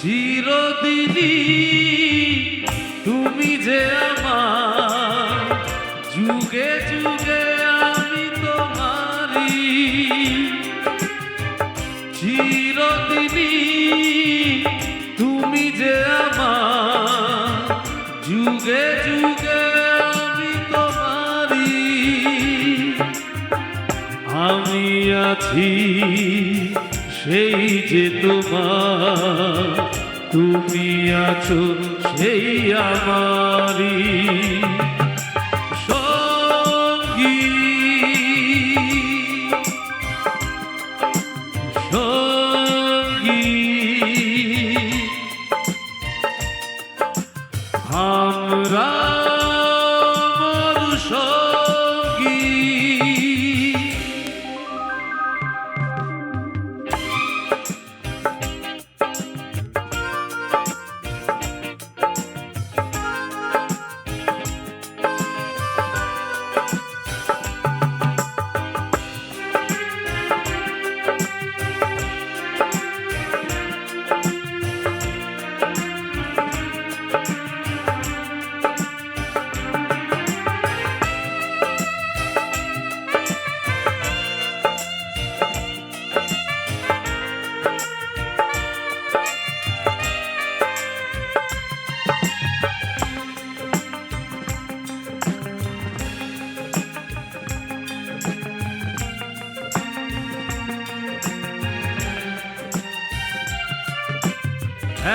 চিরদিনই তুমি যে আমার, যুগে যুগে আমি তোমারি। চিরদিনই তুমি যে আমার, যুগে যুগে আমি তোমারি। আমি আছি সেই যে তোমার, তুমি আছো সেই আমারি সঙ্গী। সঙ্গী আমরা মোর সঙ্গী।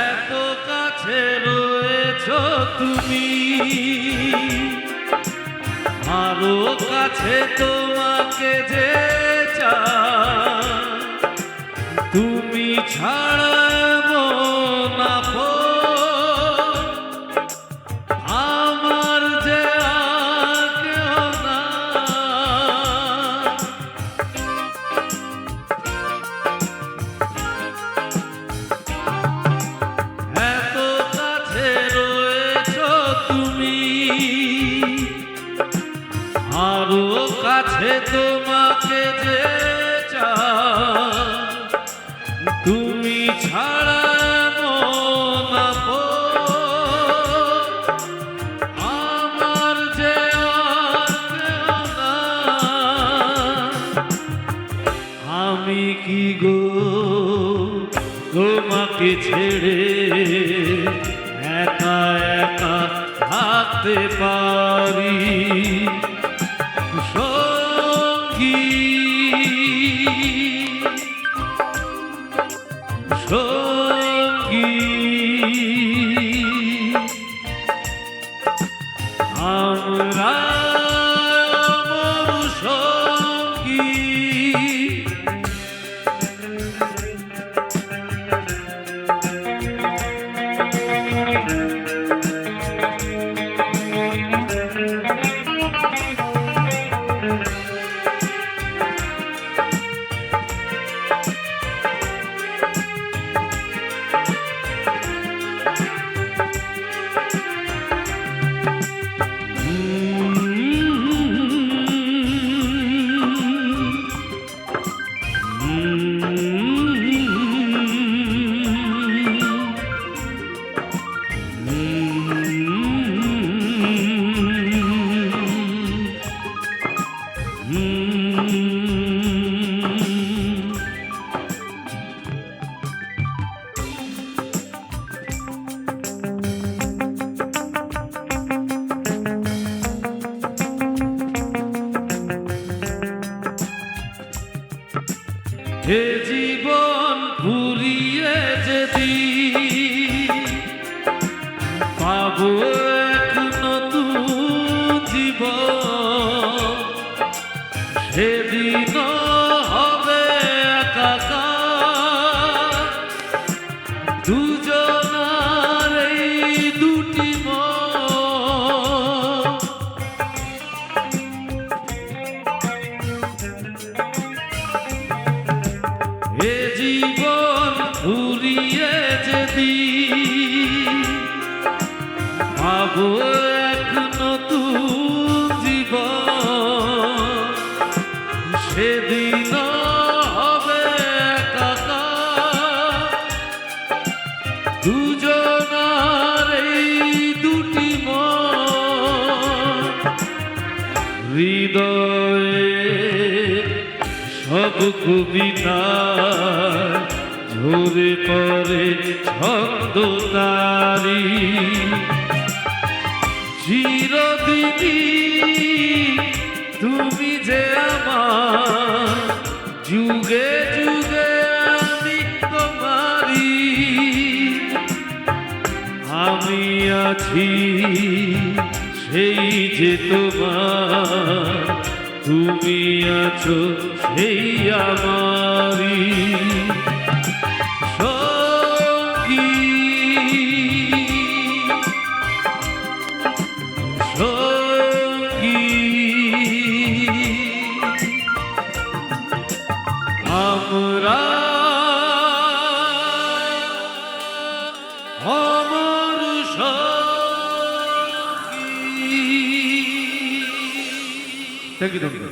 এত কাছে রয়েছো তুমি, আরো কাছে তোমাকে যে চাই। তুমি ছাড়া মন আপন, আমার যে আর কেউ নাই। এত কাছে রয়েছো তুমি, আরো কাছে তোমাকে যে চাই। তুমি ছাড়া মন আপন, আমার যে আর কেউ নাই। আমি কি গো তোমাকে ছেড়ে একা একা থাকতে পারি সঙ্গী। সঙ্গী আমরা মোর সঙ্গী। এ জীবন ঘুরিয়ে যেদি পাবো এক নতুন জীবন, সেদিন হবে একাকার দুজনার এই দুটি মন। এ জীবন ঘুরিয়ে যেদি পাবো এক নতুন জীবন, সেদিন হবে একাকার হৃদয়ে সব কবিতা ঝরে পড়ে ছন্দ তারি চিরদিনই তুমি যে আমার যুগে যুগে আমি তোমারি আমি আছি সেই যে তোমার তুমি আছো সেই আমারি সঙ্গী সঙ্গী আমরা অমর সঙ্গী। Thank you.